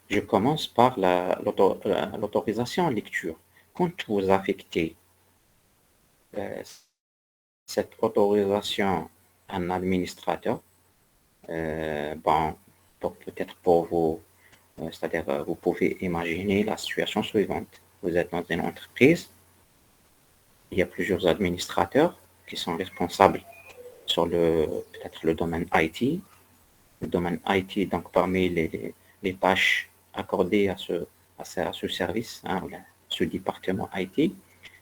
Je commence par l'autorisation lecture. Quand vous affectez cette autorisation à un administrateur, bon, peut-être pour vous, c'est-à-dire vous pouvez imaginer la situation suivante. Vous êtes dans une entreprise, il y a plusieurs administrateurs qui sont responsables sur peut-être le domaine IT. Le domaine IT, donc parmi les tâches accordées à ce service, hein, ce département IT,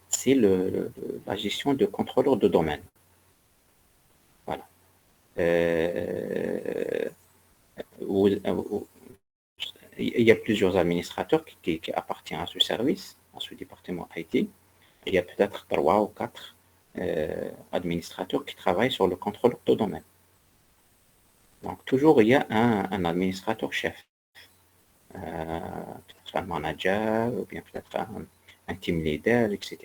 c'est la gestion de contrôleur de domaine. Voilà. Il y a plusieurs administrateurs qui appartiennent à ce service, à ce département IT. Il y a peut-être 3 ou 4 administrateurs qui travaillent sur le contrôle de domaine. Donc, toujours, il y a un administrateur chef, peut-être un manager, ou bien peut-être un team leader, etc.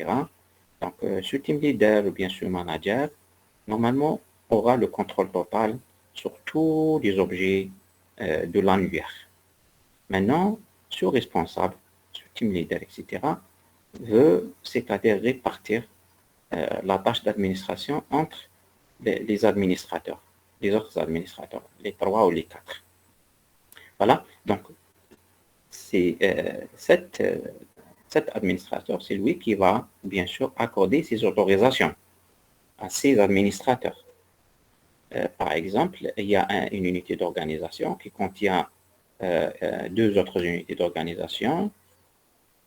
Donc, ce team leader ou bien ce manager, normalement, aura le contrôle total sur tous les objets de l'annuaire. Maintenant, ce responsable, ce team leader, etc., veut, c'est-à-dire répartir la tâche d'administration entre les administrateurs, les autres administrateurs, les 3 ou les 4. Voilà, donc c'est cet administrateur, c'est lui qui va, bien sûr, accorder ses autorisations à ses administrateurs. Par exemple, il y a une unité d'organisation qui contient 2 autres unités d'organisation,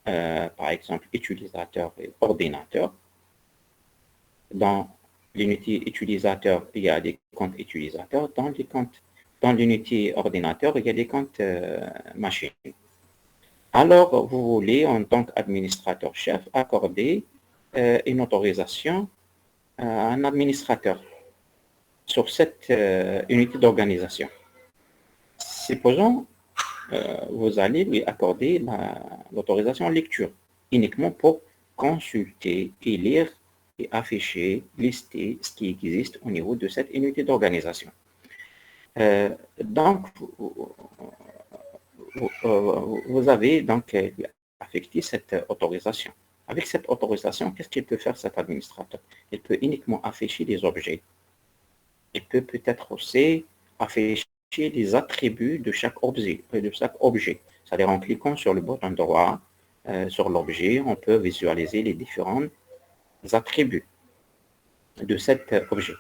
par exemple utilisateur et ordinateur. Dans l'unité utilisateur, il y a des comptes utilisateurs. Dans l'unité ordinateur, il y a des comptes machines. Alors, vous voulez, en tant qu'administrateur-chef, accorder une autorisation à un administrateur sur cette unité d'organisation. Supposons, vous allez lui accorder l'autorisation lecture, uniquement pour consulter et lire et afficher, lister ce qui existe au niveau de cette unité d'organisation. Donc, vous avez donc affecté cette autorisation. Avec cette autorisation, qu'est-ce qu'il peut faire cet administrateur? Il peut uniquement afficher des objets. Il peut peut-être aussi afficher les attributs de chaque objet. C'est-à-dire en cliquant sur le bouton droit sur l'objet, on peut visualiser les différents attributs de cet objet.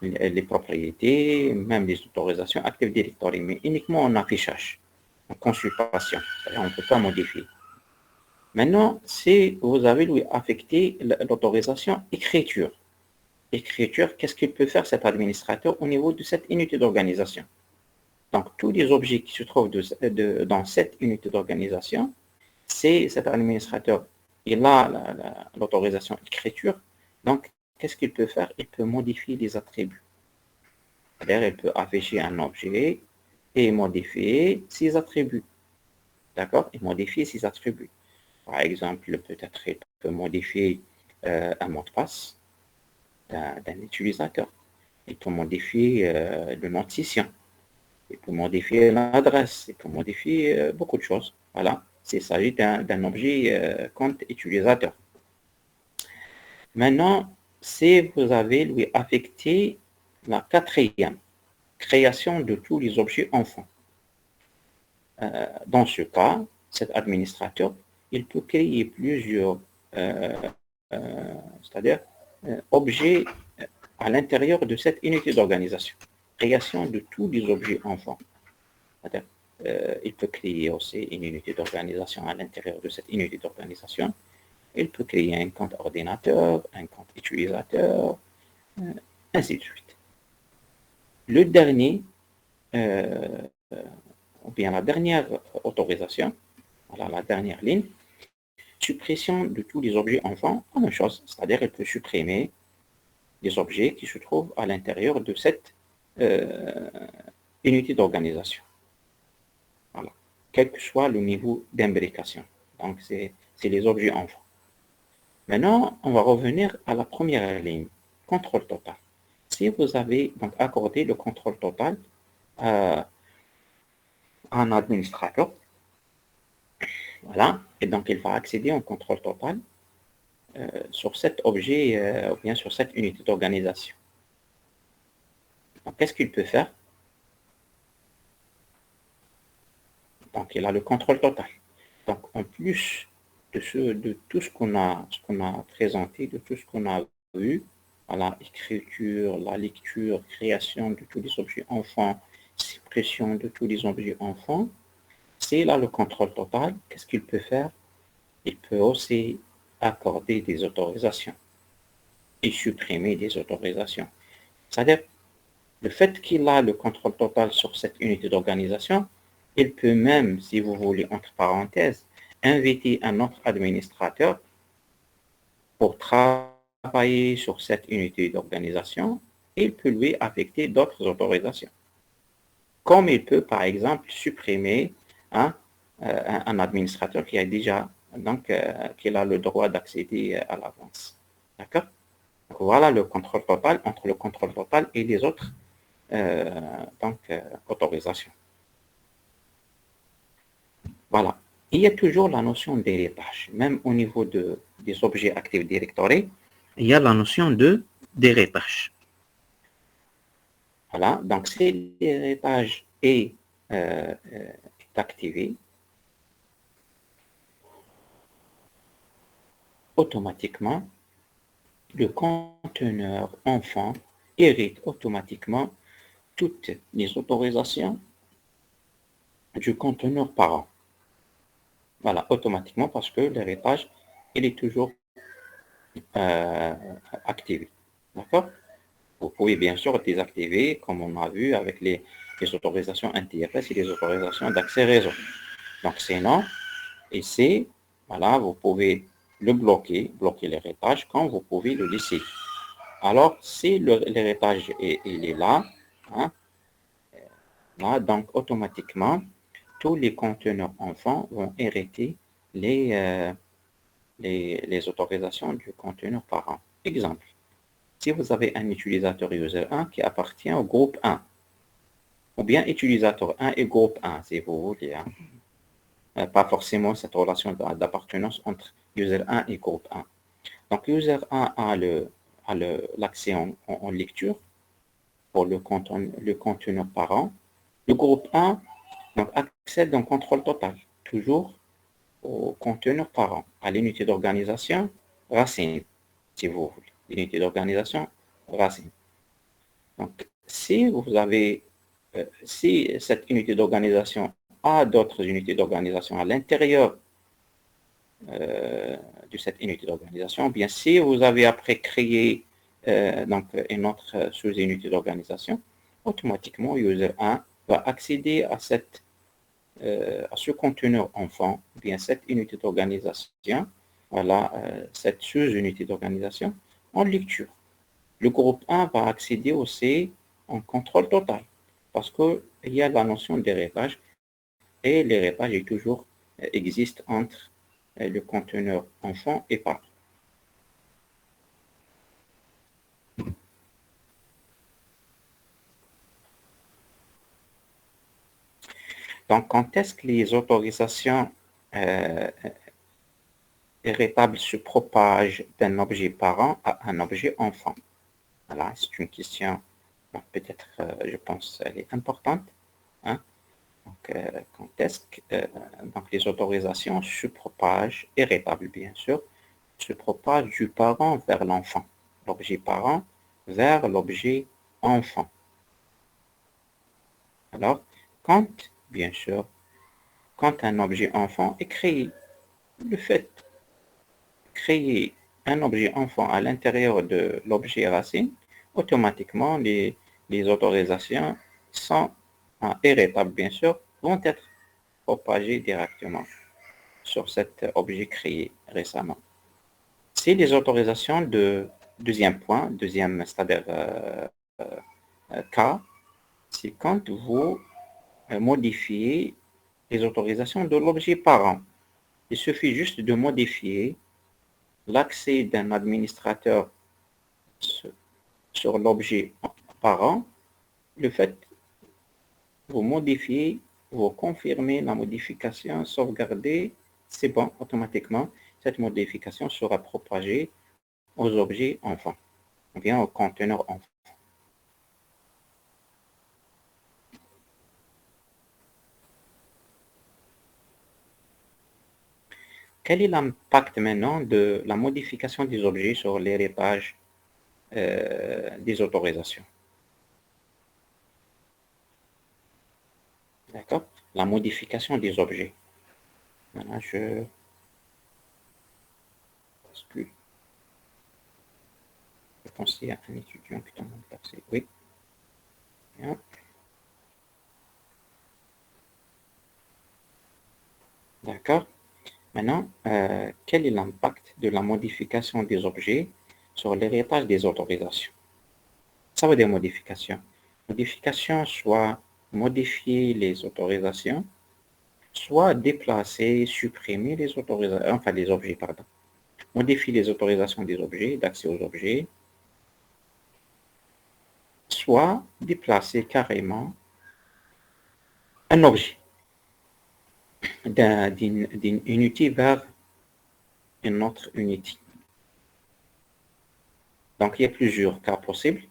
Les propriétés, même les autorisations Active Directory, mais uniquement en affichage, en consultation. C'est-à-dire on ne peut pas modifier. Maintenant, si vous avez lui affecté l'autorisation écriture, qu'est-ce qu'il peut faire cet administrateur au niveau de cette unité d'organisation? Donc, tous les objets qui se trouvent dans cette unité d'organisation, c'est cet administrateur, il a l'autorisation écriture. Donc, qu'est-ce qu'il peut faire? Il peut modifier les attributs. C'est-à-dire, il peut afficher un objet et modifier ses attributs. D'accord? Et modifier ses attributs. Par exemple, peut-être il peut modifier un mot de passe d'un utilisateur. Il peut modifier le nom de session. Il peut modifier l'adresse. Il peut modifier beaucoup de choses. Voilà. Il s'agit d'un objet compte utilisateur. Maintenant, si vous avez lui affecté la 4e, création de tous les objets enfants. Dans ce cas, cet administrateur, il peut créer plusieurs, c'est-à-dire objets à l'intérieur de cette unité d'organisation. Création de tous les objets enfants. C'est-à-dire, il peut créer aussi une unité d'organisation à l'intérieur de cette unité d'organisation. Il peut créer un compte ordinateur, un compte utilisateur, ainsi de suite. Le dernier, ou bien la dernière autorisation, voilà la dernière ligne, suppression de tous les objets enfants, la même chose, c'est-à-dire il peut supprimer les objets qui se trouvent à l'intérieur de cette unité d'organisation. Voilà. Quel que soit le niveau d'imbrication. Donc, c'est les objets enfants. Maintenant, on va revenir à la première ligne, contrôle total. Si vous avez donc accordé le contrôle total à un administrateur, Voilà, et donc il va accéder en contrôle total sur cet objet ou bien sur cette unité d'organisation. Donc, qu'est-ce qu'il peut faire? Donc, il a le contrôle total. Donc, en plus de tout ce qu'on a présenté, de tout ce qu'on a vu, voilà, écriture, la lecture, création de tous les objets enfants, suppression de tous les objets enfants, s'il a le contrôle total, qu'est-ce qu'il peut faire? Il peut aussi accorder des autorisations et supprimer des autorisations. C'est-à-dire, le fait qu'il a le contrôle total sur cette unité d'organisation, il peut même, si vous voulez, entre parenthèses, inviter un autre administrateur pour travailler sur cette unité d'organisation et il peut lui affecter d'autres autorisations. Comme il peut, par exemple, supprimer hein, un administrateur qui a déjà, donc, qui a le droit d'accéder à l'avance. D'accord? Voilà le contrôle total entre le contrôle total et les autres autorisations. Voilà. Il y a toujours la notion d'héritage. Même au niveau des objets Active Directory, il y a la notion d'héritage. Voilà. Donc, si l'héritage est activé, automatiquement, le conteneur enfant hérite automatiquement toutes les autorisations du conteneur parent. Voilà, automatiquement parce que l'héritage, il est toujours activé. D'accord? Vous pouvez bien sûr désactiver, comme on a vu avec les autorisations NTFS et les autorisations d'accès réseau. Donc c'est non. Ici, voilà, vous pouvez le bloquer l'héritage quand vous pouvez le laisser. Alors, si l'héritage il est là, hein, là, donc automatiquement, tous les conteneurs enfants vont hériter les autorisations du conteneur parent. Exemple, si vous avez un utilisateur user 1 qui appartient au groupe 1, ou bien utilisateur 1 et groupe 1, si vous voulez, hein. Pas forcément cette relation d'appartenance entre user 1 et groupe 1. Donc, user 1 a l'accès en lecture pour le conteneur parent. Le groupe 1 donc, accède en contrôle total, toujours au conteneur parent, à l'unité d'organisation racine, si vous voulez. L'unité d'organisation racine. Donc, si vous avez, si cette unité d'organisation a d'autres unités d'organisation à l'intérieur de cette unité d'organisation, bien si vous avez après créé donc une autre sous-unité d'organisation, automatiquement user 1 va accéder à à ce conteneur enfant, bien cette unité d'organisation, voilà, cette sous-unité d'organisation en lecture. Le groupe 1 va accéder aussi en contrôle total parce qu'il y a la notion d'héritage et l'héritage est toujours existe entre le conteneur enfant et parent. Donc, quand est-ce que les autorisations héritables se propagent d'un objet parent à un objet enfant? Voilà, c'est une question, peut-être, je pense, elle est importante. Hein? Donc, quand est-ce que donc les autorisations se propagent, héritables bien sûr, se propagent du parent vers l'enfant, l'objet parent vers l'objet enfant. Alors, quand, bien sûr, quand un objet enfant est créé, le fait de créer un objet enfant à l'intérieur de l'objet racine, automatiquement, les autorisations sont héritables, bien sûr, vont être propagées directement sur cet objet créé récemment. C'est les autorisations de deuxième point, deuxième, c'est-à-dire cas, c'est quand vous modifiez les autorisations de l'objet parent. Il suffit juste de modifier l'accès d'un administrateur sur l'objet parent. Le fait, vous modifiez, vous confirmez la modification sauvegardée c'est bon, automatiquement, cette modification sera propagée aux objets enfants, ou bien au conteneur enfant. Quel est l'impact maintenant de la modification des objets sur l'héritage des autorisations? D'accord? La modification des objets. Voilà, je pensais à un étudiant qui demande d'accès. Oui. Bien. D'accord. Maintenant, quel est l'impact de la modification des objets sur l'héritage des autorisations? Ça veut dire modification. Modification, soit modifier les autorisations, soit déplacer, supprimer les autorisations, enfin les objets, pardon. Modifier les autorisations des objets, d'accès aux objets, soit déplacer carrément un objet d'une unité vers une autre unité. Donc, il y a plusieurs cas possibles.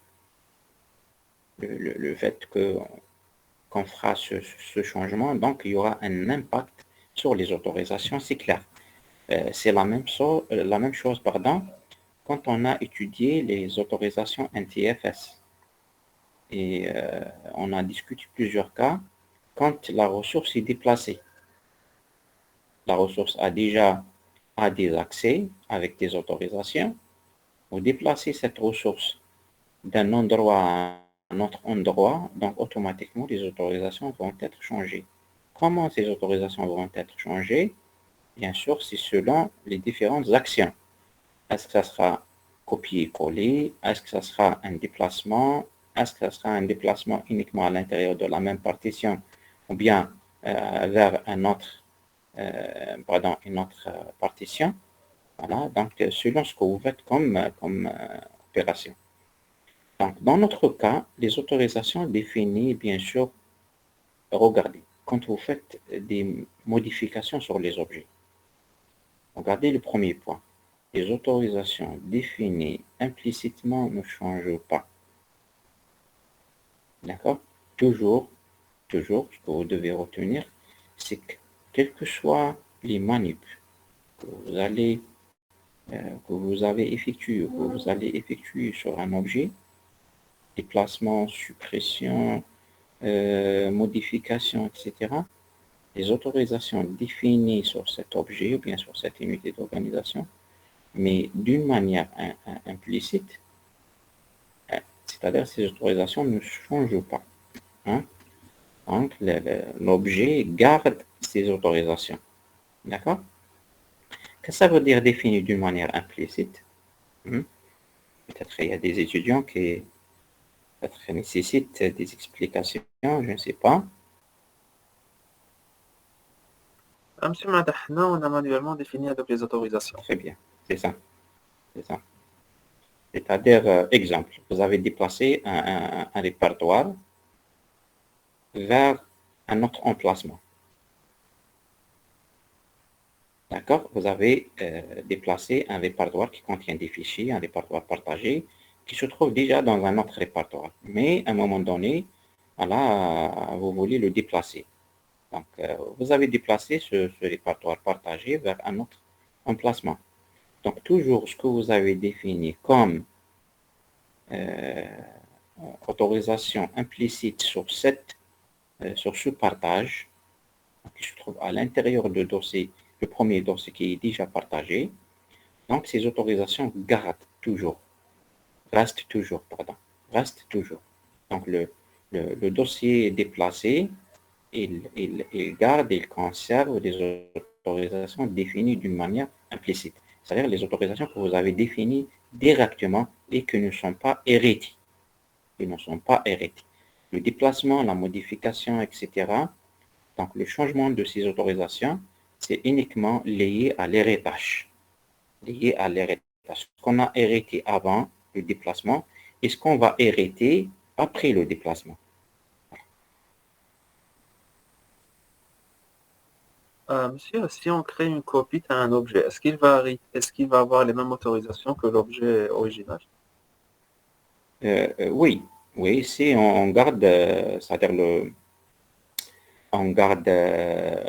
Le fait qu'on fera ce changement, donc il y aura un impact sur les autorisations, c'est clair. C'est la même chose, pardon, quand on a étudié les autorisations NTFS. Et on a discuté plusieurs cas quand la ressource est déplacée. La ressource a déjà des accès avec des autorisations. Vous déplacez cette ressource d'un endroit à un autre endroit, donc automatiquement les autorisations vont être changées. Comment ces autorisations vont être changées? Bien sûr, c'est selon les différentes actions. Est-ce que ça sera copier-coller? Est-ce que ça sera un déplacement? Est-ce que ça sera un déplacement uniquement à l'intérieur de la même partition ou bien vers une autre partition? Voilà, donc selon ce que vous faites comme opération. Donc, dans notre cas, les autorisations définies, bien sûr, regardez, quand vous faites des modifications sur les objets, regardez le premier point. Les autorisations définies implicitement ne changent pas. D'accord? Toujours, ce que vous devez retenir, c'est que quels que soient les manips que vous avez effectués ou que vous allez effectuer sur un objet, déplacement, suppression, modification, etc., les autorisations définies sur cet objet ou bien sur cette unité d'organisation, mais d'une manière implicite, c'est-à-dire ces autorisations ne changent pas. Hein? Donc, l'objet garde ces autorisations. D'accord? Qu'est-ce que ça veut dire défini d'une manière implicite? Peut-être il y a des étudiants qui peut-être nécessitent des explications, je ne sais pas. Monsieur Madahna, on a manuellement défini avec les autorisations. Très bien, c'est ça. C'est ça. C'est-à-dire, exemple, vous avez déplacé un répertoire vers un autre emplacement. D'accord? Vous avez déplacé un répertoire qui contient des fichiers, un répertoire partagé, qui se trouve déjà dans un autre répertoire. Mais à un moment donné, voilà, vous voulez le déplacer. Donc, vous avez déplacé ce répertoire partagé vers un autre emplacement. Donc, toujours ce que vous avez défini comme autorisation implicite sur ce partage, qui se trouve à l'intérieur du dossier, le premier dossier qui est déjà partagé. Donc, ces autorisations restent toujours. Donc, le dossier est déplacé, il garde, il conserve des autorisations définies d'une manière implicite. C'est-à-dire les autorisations que vous avez définies directement et qui ne sont pas héritées. Le déplacement, la modification, etc. Donc, le changement de ces autorisations, c'est uniquement lié à l'héritage. Ce qu'on a hérité avant le déplacement et ce qu'on va hériter après le déplacement. Monsieur, si on crée une copie d'un objet, est-ce qu'il va avoir les mêmes autorisations que l'objet original? Oui, oui, si on garde, c'est-à-dire on garde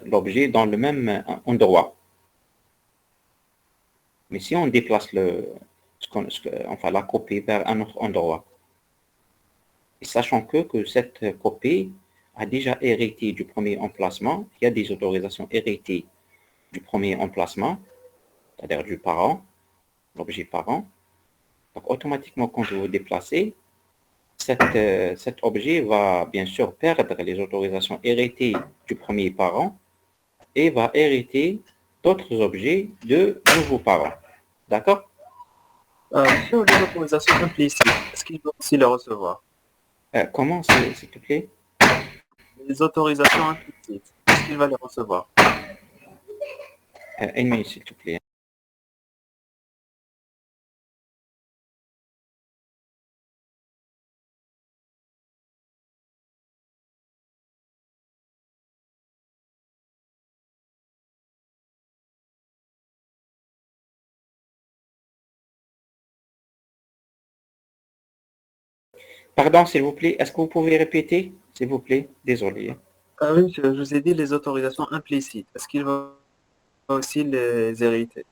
l'objet dans le même endroit. Mais si on déplace enfin, la copie vers un autre endroit, et sachant que cette copie a déjà hérité du premier emplacement, il y a des autorisations héritées du premier emplacement, c'est-à-dire du parent, l'objet parent. Donc automatiquement, quand vous vous déplacez, cet objet va bien sûr perdre les autorisations héritées du premier parent et va hériter d'autres objets de nouveaux parents. D'accord? Monsieur, les autorisations implicites, est-ce qu'il va aussi les recevoir? Comment, s'il te plaît? Les autorisations implicites, est-ce qu'il va les recevoir? Une minute, s'il te plaît. Pardon, s'il vous plaît, est-ce que vous pouvez répéter, s'il vous plaît? Désolé. Ah oui, monsieur, je vous ai dit les autorisations implicites. Est-ce qu'il va aussi les hériter?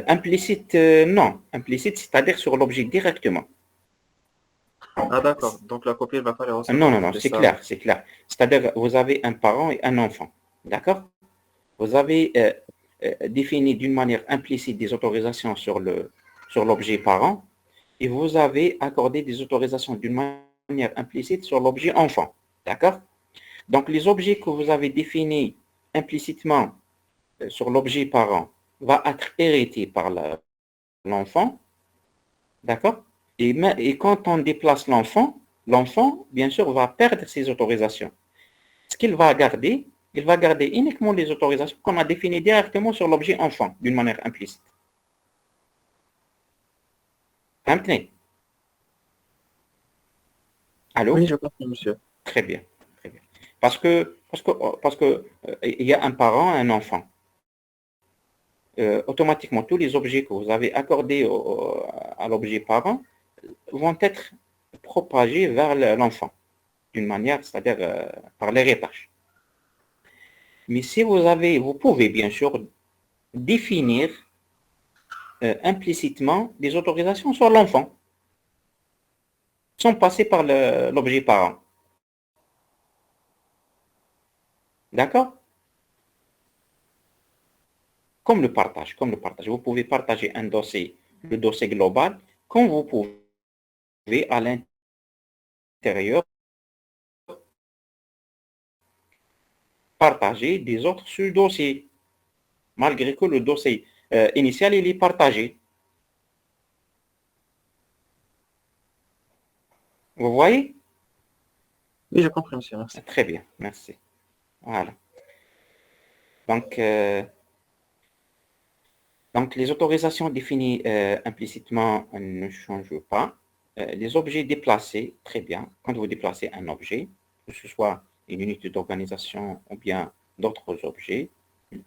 Implicite, non. Implicite, c'est-à-dire sur l'objet directement. Ah d'accord, donc la copie, elle va pas les Non, recevoir, non, non, c'est c'est ça. clair, c'est clair. C'est-à-dire, vous avez un parent et un enfant. D'accord? Vous avez défini d'une manière implicite des autorisations sur l'objet parent et vous avez accordé des autorisations d'une manière implicite sur l'objet enfant. D'accord? Donc, les objets que vous avez définis implicitement sur l'objet parent va être hérité par l'enfant. D'accord? Et quand on déplace l'enfant, bien sûr, va perdre ses autorisations. Ce qu'il va garder, il va garder uniquement les autorisations qu'on a définies directement sur l'objet enfant, d'une manière implicite. Fahmtni? Oui, Allô? je comprends, monsieur. Très bien. Très bien. Parce que il y a un parent, un enfant. Automatiquement, tous les objets que vous avez accordés à l'objet parent vont être propagés vers l'enfant, d'une manière, c'est-à-dire par l'héritage. Mais si vous pouvez bien sûr définir implicitement des autorisations sur l'enfant, sans passer par l'objet parent. D'accord? Comme le partage. Vous pouvez partager un dossier, le dossier global, comme vous pouvez à l'intérieur partager des autres sous-dossiers, malgré que le dossier initial il est partagé. Vous voyez? Oui, je comprends, monsieur, merci. Très bien, merci. Voilà. Donc, les autorisations définies implicitement ne changent pas. Les objets déplacés, très bien. Quand vous déplacez un objet, que ce soit une unité d'organisation ou bien d'autres objets,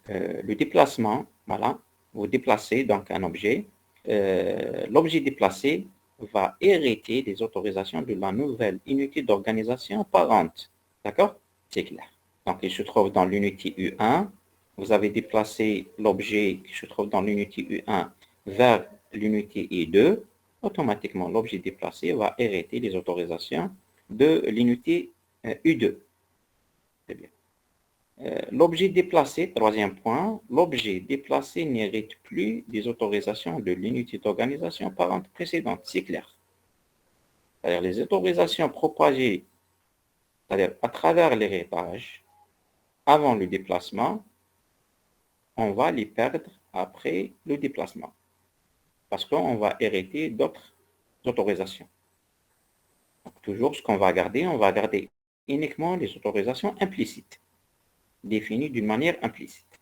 le déplacement, voilà, vous déplacez donc un objet. L'objet déplacé va hériter des autorisations de la nouvelle unité d'organisation parente. D'accord? C'est clair. Donc, il se trouve dans l'unité U1. Vous avez déplacé l'objet qui se trouve dans l'unité U1 vers l'unité I2. Automatiquement, l'objet déplacé va hériter les autorisations de l'unité U2. Très bien. L'objet déplacé, troisième point, l'objet déplacé n'hérite plus des autorisations de l'unité d'organisation parente précédente. C'est clair. C'est-à-dire les autorisations propagées, c'est-à-dire à travers l'héritage, avant le déplacement, on va les perdre après le déplacement. Parce qu'on va hériter d'autres autorisations. Donc, toujours ce qu'on va garder, on va garder uniquement les autorisations implicites, définies d'une manière implicite.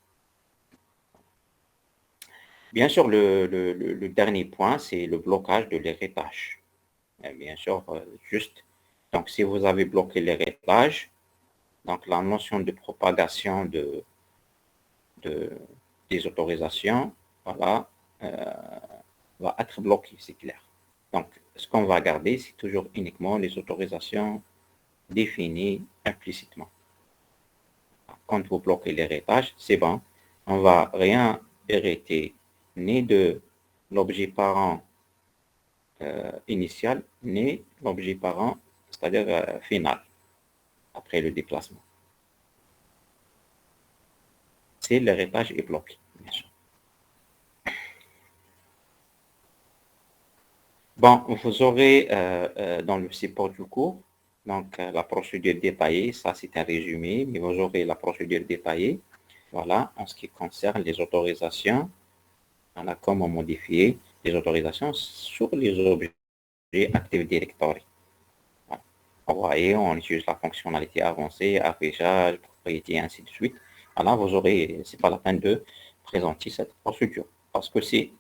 Bien sûr, le dernier point, c'est le blocage de l'héritage. Bien sûr, juste, donc si vous avez bloqué l'héritage, donc la notion de propagation de des autorisations, voilà, va être bloqué, c'est clair. Donc, ce qu'on va garder, c'est toujours uniquement les autorisations définies implicitement. Quand vous bloquez l'héritage, c'est bon. On ne va rien hériter ni de l'objet parent initial, ni l'objet parent, c'est-à-dire final, après le déplacement. Si l'héritage est bloqué, bien sûr. Bon, vous aurez dans le support du cours, donc la procédure détaillée, ça c'est un résumé, mais vous aurez la procédure détaillée, voilà, en ce qui concerne les autorisations, voilà, comment modifier les autorisations sur les objets Active Directory. Voilà. Vous voyez, on utilise la fonctionnalité avancée, affichage, propriété, ainsi de suite. Voilà, vous aurez, c'est pas la peine de présenter cette procédure, parce que c'est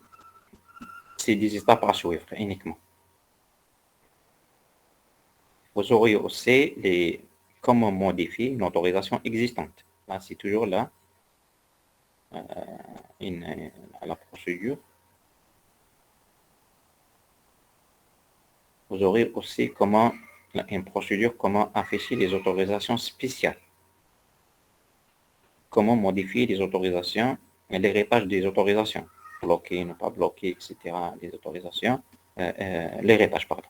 des étapes à suivre uniquement. Vous aurez aussi comment modifier une autorisation existante. Là, c'est toujours là, la procédure. Vous aurez aussi une procédure, comment afficher les autorisations spéciales. Comment modifier les autorisations, l'héritage des autorisations. Bloquer, ne pas bloquer, etc. Les autorisations, l'héritage, pardon.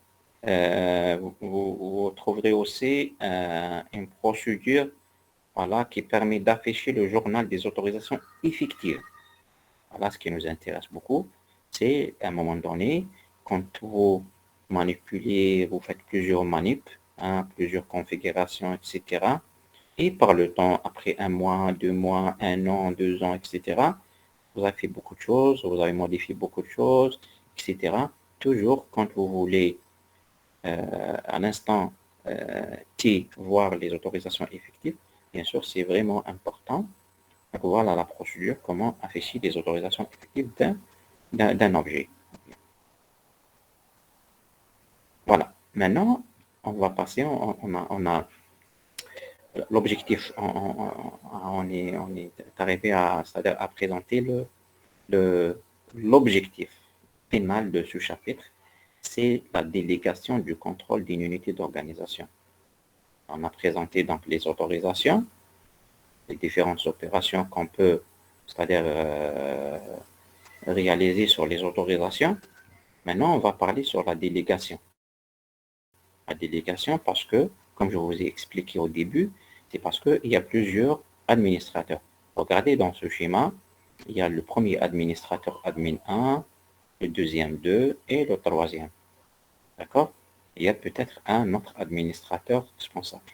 Vous trouverez aussi une procédure, voilà, qui permet d'afficher le journal des autorisations effectives. Voilà, ce qui nous intéresse beaucoup, c'est à un moment donné, quand vous manipulez, vous faites plusieurs manips, plusieurs configurations, etc. Et par le temps, après 1 mois, 2 mois, 1 an, 2 ans, etc., vous avez fait beaucoup de choses, vous avez modifié beaucoup de choses, etc. Toujours quand vous voulez à l'instant T, voir les autorisations effectives, bien sûr, c'est vraiment important. Donc, voilà la procédure, comment afficher les autorisations effectives d'un objet. Voilà. Maintenant, on va passer, on a l'objectif, on est arrivé à présenter l'objectif final de ce chapitre, c'est la délégation du contrôle d'une unité d'organisation. On a présenté donc les autorisations, les différentes opérations qu'on peut, c'est-à-dire réaliser sur les autorisations. Maintenant, on va parler sur la délégation. La délégation parce que, comme je vous ai expliqué au début, c'est parce qu'il y a plusieurs administrateurs. Regardez dans ce schéma, il y a le premier administrateur admin 1, le deuxième 2 et le troisième. D'accord? Il y a peut-être un autre administrateur responsable.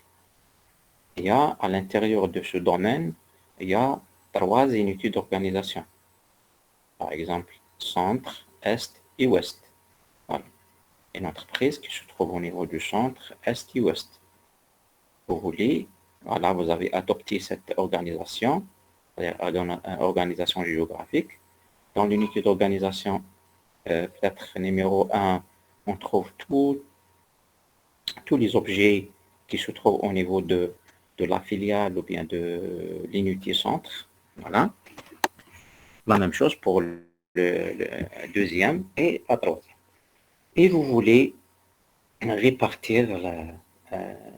Il y a à l'intérieur de ce domaine, il y a 3 unités d'organisation. Par exemple, centre, est et ouest. Voilà. Une entreprise qui se trouve au niveau du centre, est et ouest. Vous voulez, voilà, vous avez adopté cette organisation, organisation géographique. Dans l'unité d'organisation, peut-être numéro 1, on trouve tous les objets qui se trouvent au niveau de la filiale ou bien de l'unité centre. Voilà. La même chose pour le deuxième et la troisième. Et vous voulez répartir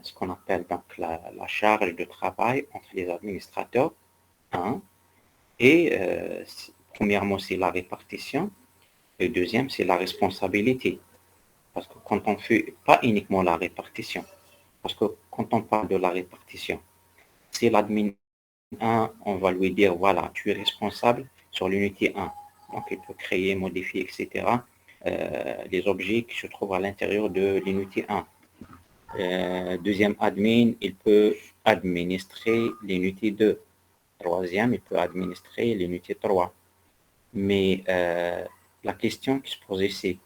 ce qu'on appelle donc la charge de travail entre les administrateurs. Et premièrement, c'est la répartition. Et deuxième, c'est la responsabilité. Parce que quand on fait pas uniquement la répartition, parce que quand on parle de la répartition, c'est l'admin 1, on va lui dire, voilà, tu es responsable sur l'unité 1. Donc, il peut créer, modifier, etc. Les objets qui se trouvent à l'intérieur de l'unité 1. Deuxième admin, il peut administrer l'unité 2. Troisième, il peut administrer l'unité 3. Mais la question qui se posait, c'est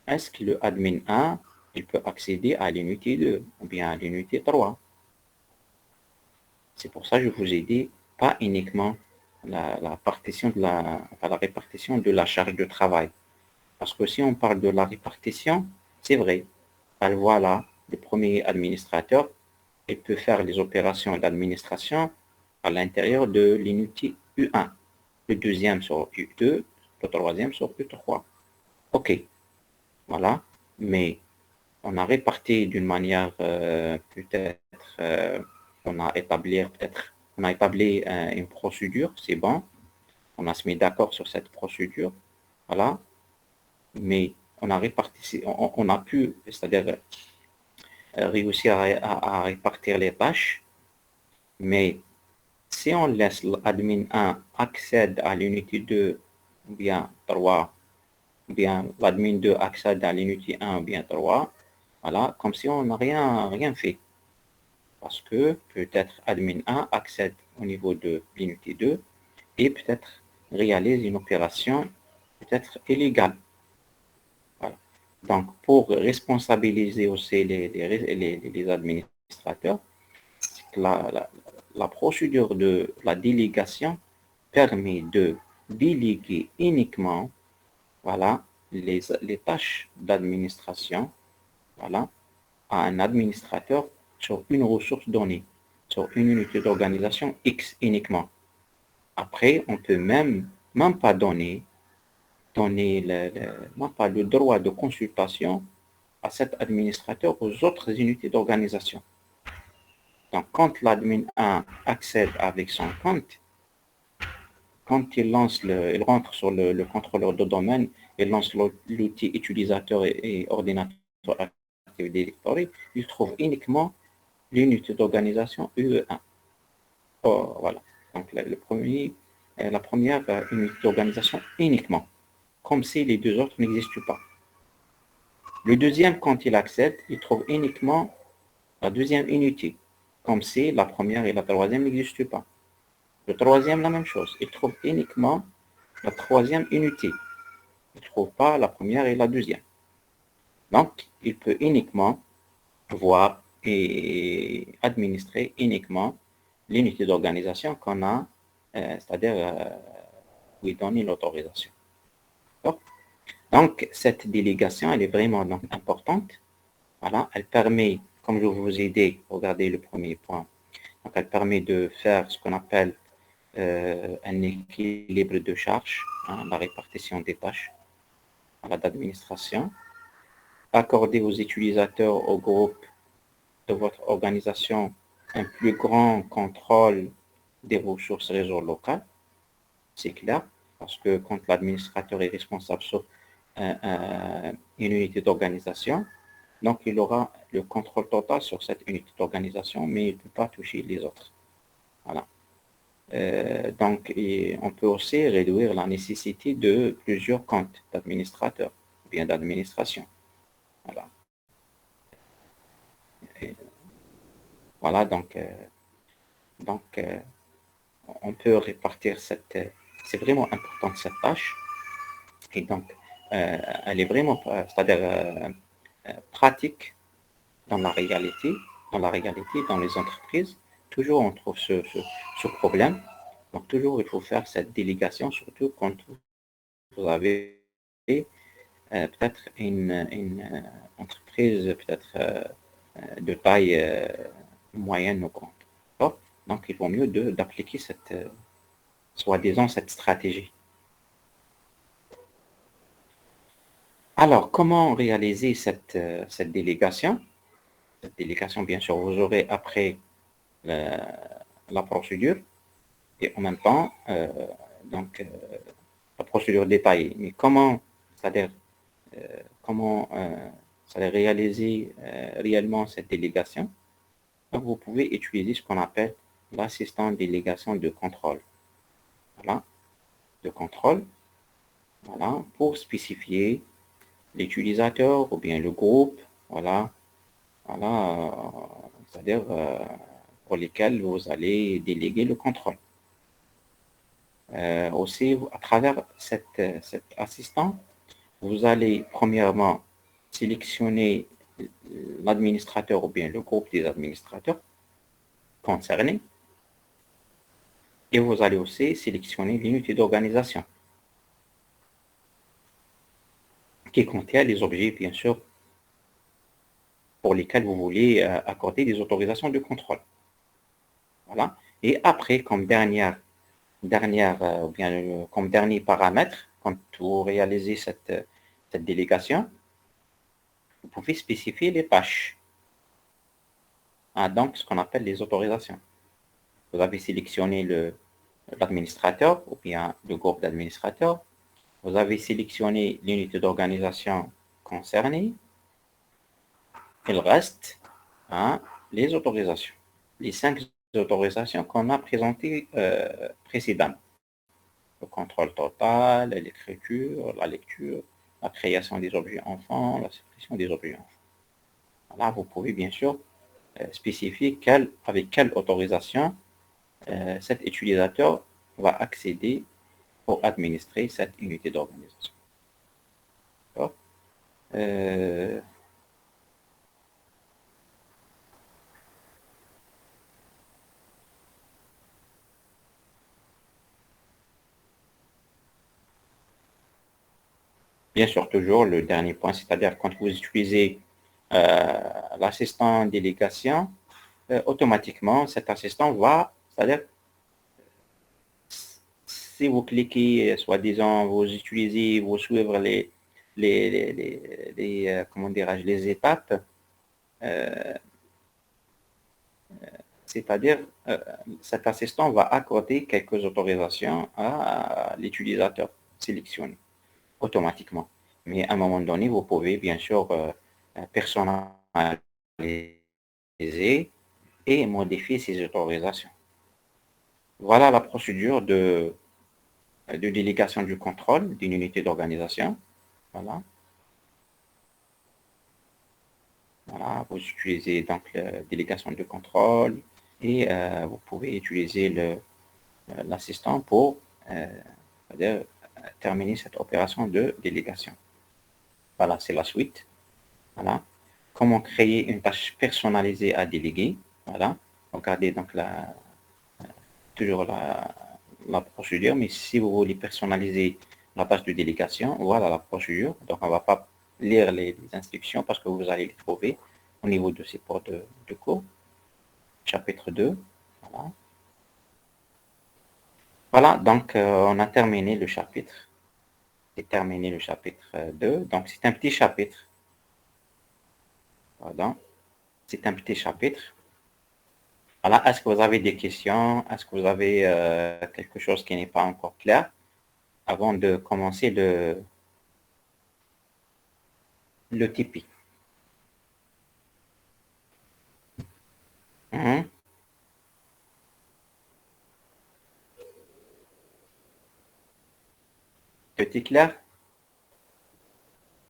est-ce que le admin 1, il peut accéder à l'unité 2 ou bien à l'unité 3? C'est pour ça que je vous ai dit, pas uniquement la répartition de la charge de travail. Parce que si on parle de la répartition, c'est vrai. Voilà, le premier administrateur, il peut faire les opérations d'administration à l'intérieur de l'unité U1, le deuxième sur U2, le troisième sur U3. OK, voilà, mais on a réparti d'une manière peut-être, on a établi une procédure, c'est bon, on a se mis d'accord sur cette procédure, voilà, mais on a réparti, on a pu, c'est-à-dire réussir à répartir les tâches, mais si on laisse l'admin 1 accède à l'unité 2 ou bien 3, ou bien l'admin 2 accède à l'unité 1 ou bien 3, voilà, comme si on n'a rien fait. Parce que peut-être admin 1 accède au niveau de l'unité 2 et peut-être réalise une opération peut-être illégale. Voilà. Donc, pour responsabiliser aussi les administrateurs, la procédure de la délégation permet de déléguer uniquement, voilà, les tâches d'administration, voilà, à un administrateur sur une ressource donnée, sur une unité d'organisation X uniquement. Après, on peut même pas donner même pas le droit de consultation à cet administrateur aux autres unités d'organisation. Donc, quand l'admin 1 accède avec son compte, quand il rentre sur le contrôleur de domaine, il lance l'outil utilisateur et ordinateur Active Directory, il trouve uniquement l'unité d'organisation UE1. Oh, voilà. Donc, la première unité d'organisation uniquement, comme si les deux autres n'existent pas. Le deuxième, quand il accède, il trouve uniquement la deuxième unité, comme si la première et la troisième n'existent pas. Le troisième, la même chose. Il trouve uniquement la troisième unité. Il ne trouve pas la première et la deuxième. Donc, il peut uniquement voir et administrer uniquement l'unité d'organisation qu'on a, c'est-à-dire lui donner l'autorisation. Donc, cette délégation, elle est vraiment donc, importante. Voilà, elle permet, comme je vous ai dit, regardez le premier point, donc elle permet de faire ce qu'on appelle un équilibre de charge, hein, la répartition des tâches d'administration, accorder aux utilisateurs, au groupe de votre organisation un plus grand contrôle des ressources réseau locales, c'est clair, parce que quand l'administrateur est responsable sur une unité d'organisation, donc il aura le contrôle total sur cette unité d'organisation, mais il ne peut pas toucher les autres. Voilà. Donc, on peut aussi réduire la nécessité de plusieurs comptes d'administrateurs, ou bien d'administration. Voilà. Voilà, donc on peut répartir c'est vraiment important cette tâche. Et donc, elle est vraiment, c'est-à-dire pratique dans la réalité, dans les entreprises. Toujours on trouve ce problème. Donc, toujours il faut faire cette délégation, surtout quand vous avez peut-être une entreprise peut-être de taille moyenne ou grande. Donc, il vaut mieux d'appliquer cette, soi-disant, cette stratégie. Alors, comment réaliser cette délégation? Cette délégation, bien sûr, vous aurez après la procédure et en même temps, la procédure détaillée. Mais comment, c'est-à-dire, c'est-à-dire réaliser réellement cette délégation? Donc, vous pouvez utiliser ce qu'on appelle l'assistant délégation de contrôle. Voilà, de contrôle, voilà, pour spécifier l'utilisateur ou bien le groupe, voilà, c'est-à-dire pour lesquels vous allez déléguer le contrôle. Aussi, à travers cet assistant, vous allez premièrement sélectionner l'administrateur ou bien le groupe des administrateurs concernés et vous allez aussi sélectionner l'unité d'organisation qui contient les objets, bien sûr, pour lesquels vous voulez accorder des autorisations de contrôle. Voilà. Et après, comme dernière dernière, ou bien comme dernier paramètre, quand vous réalisez cette délégation, vous pouvez spécifier les tâches. Ah, donc, ce qu'on appelle les autorisations. Vous avez sélectionné l'administrateur ou bien le groupe d'administrateurs. Vous avez sélectionné l'unité d'organisation concernée. Il reste les autorisations. Les 5 autorisations qu'on a présentées précédemment. Le contrôle total, l'écriture, la lecture, la création des objets enfants, la suppression des objets enfants. Là, vous pouvez bien sûr spécifier avec quelle autorisation cet utilisateur va accéder pour administrer cette unité d'organisation. Euh, Bien sûr, toujours le dernier point, c'est-à-dire quand vous utilisez l'assistant délégation, automatiquement, cet assistant va, c'est-à-dire si vous cliquez, soi-disant, vous utilisez, vous suivre comment dirais-je, les étapes, euh, c'est-à-dire cet assistant va accorder quelques autorisations à l'utilisateur sélectionné automatiquement. Mais à un moment donné, vous pouvez bien sûr personnaliser et modifier ces autorisations. Voilà la procédure de délégation du contrôle d'une unité d'organisation. Voilà. Voilà, vous utilisez donc la délégation de contrôle et vous pouvez utiliser l'assistant pour terminer cette opération de délégation. Voilà, c'est la suite. Voilà. Comment créer une tâche personnalisée à déléguer. Voilà. Regardez donc toujours la procédure, mais si vous voulez personnaliser la tâche de délégation, voilà la procédure. Donc, on ne va pas lire les instructions parce que vous allez les trouver au niveau de ces ports de cours. Chapitre 2. Voilà. Voilà, donc on a terminé le chapitre. C'est terminé le chapitre 2. Donc, c'est un petit chapitre. Voilà. C'est un petit chapitre. Voilà, est-ce que vous avez des questions? Est-ce que vous avez quelque chose qui n'est pas encore clair avant de commencer le Tipeee? Petit clair?